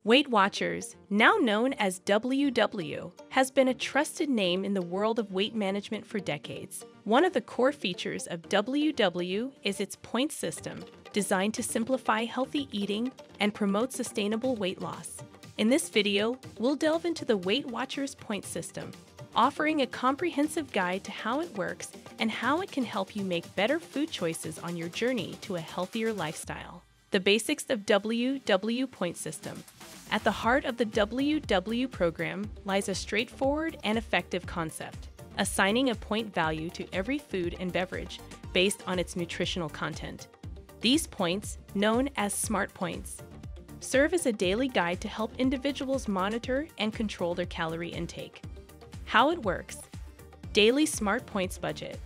Weight Watchers, now known as WW, has been a trusted name in the world of weight management for decades. One of the core features of WW is its point system, designed to simplify healthy eating and promote sustainable weight loss. In this video, we'll delve into the Weight Watchers point system, offering a comprehensive guide to how it works and how it can help you make better food choices on your journey to a healthier lifestyle. The basics of WW point system. At the heart of the WW program lies a straightforward and effective concept, assigning a point value to every food and beverage based on its nutritional content. These points, known as SmartPoints, serve as a daily guide to help individuals monitor and control their calorie intake. How it works. Daily SmartPoints Budget.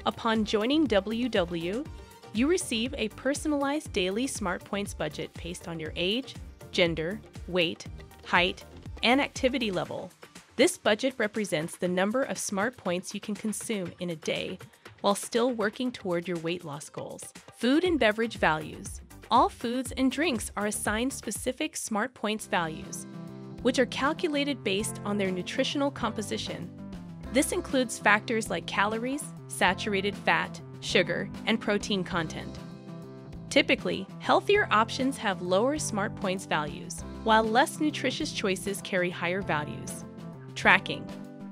Upon joining WW, you receive a personalized daily SmartPoints budget based on your age, gender, weight, height, and activity level. This budget represents the number of SmartPoints you can consume in a day while still working toward your weight loss goals. Food and Beverage Values. All foods and drinks are assigned specific SmartPoints values, which are calculated based on their nutritional composition. This includes factors like calories, saturated fat, sugar, and protein content. Typically, healthier options have lower SmartPoints values, while less nutritious choices carry higher values. Tracking.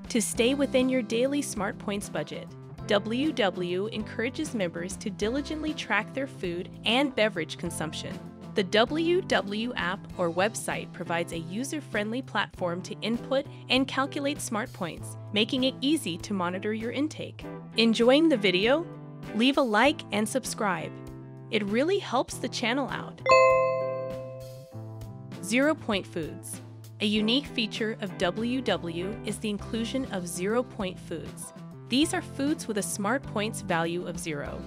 To stay within your daily SmartPoints budget, WW encourages members to diligently track their food and beverage consumption. The WW app or website provides a user-friendly platform to input and calculate SmartPoints, making it easy to monitor your intake. Enjoying the video? Leave a like and subscribe. It really helps the channel out. ZeroPoint Foods. A unique feature of WW is the inclusion of ZeroPoint Foods. These are foods with a SmartPoints value of 0,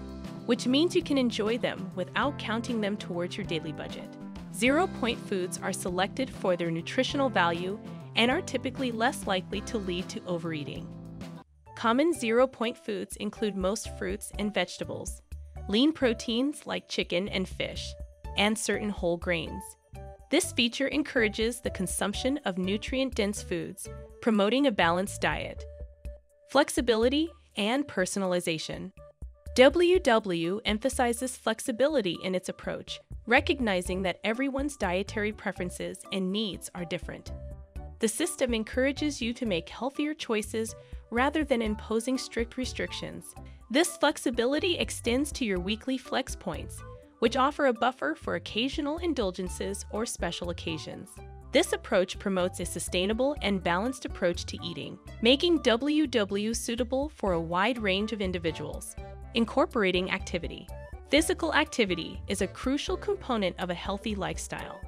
which means you can enjoy them without counting them towards your daily budget. ZeroPoint foods are selected for their nutritional value and are typically less likely to lead to overeating. Common ZeroPoint foods include most fruits and vegetables, lean proteins like chicken and fish, and certain whole grains. This feature encourages the consumption of nutrient-dense foods, promoting a balanced diet. Flexibility and personalization. WW emphasizes flexibility in its approach, recognizing that everyone's dietary preferences and needs are different. The system encourages you to make healthier choices rather than imposing strict restrictions. This flexibility extends to your weekly flex points, which offer a buffer for occasional indulgences or special occasions. This approach promotes a sustainable and balanced approach to eating, making WW suitable for a wide range of individuals. Incorporating activity. Physical activity is a crucial component of a healthy lifestyle,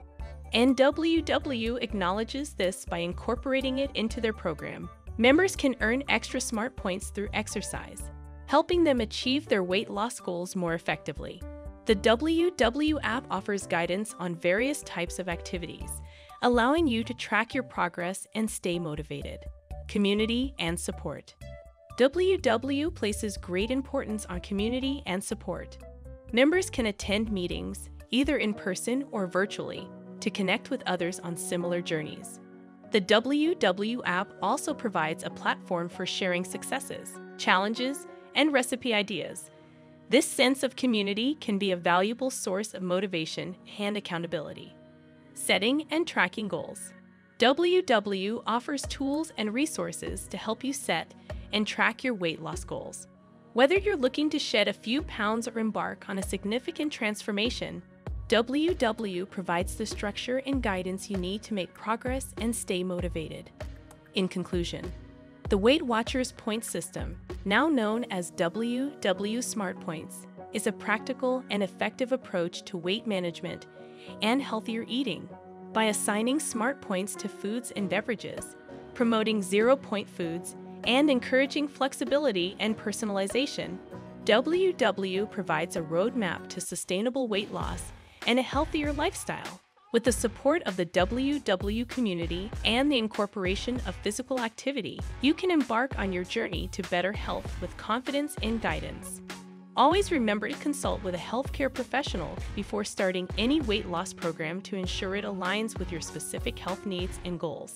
and WW acknowledges this by incorporating it into their program. Members can earn extra SmartPoints through exercise, helping them achieve their weight loss goals more effectively. The WW app offers guidance on various types of activities, allowing you to track your progress and stay motivated. Community and support. WW places great importance on community and support. Members can attend meetings, either in person or virtually, to connect with others on similar journeys. The WW app also provides a platform for sharing successes, challenges, and recipe ideas. This sense of community can be a valuable source of motivation and accountability. Setting and tracking goals. WW offers tools and resources to help you set and track your weight loss goals. Whether you're looking to shed a few pounds or embark on a significant transformation, WW provides the structure and guidance you need to make progress and stay motivated. In conclusion, the Weight Watchers point system, now known as WW SmartPoints, is a practical and effective approach to weight management and healthier eating. By assigning SmartPoints to foods and beverages, promoting ZeroPoint foods, and encouraging flexibility and personalization, WW provides a roadmap to sustainable weight loss and a healthier lifestyle. With the support of the WW community and the incorporation of physical activity, you can embark on your journey to better health with confidence and guidance. Always remember to consult with a healthcare professional before starting any weight loss program to ensure it aligns with your specific health needs and goals.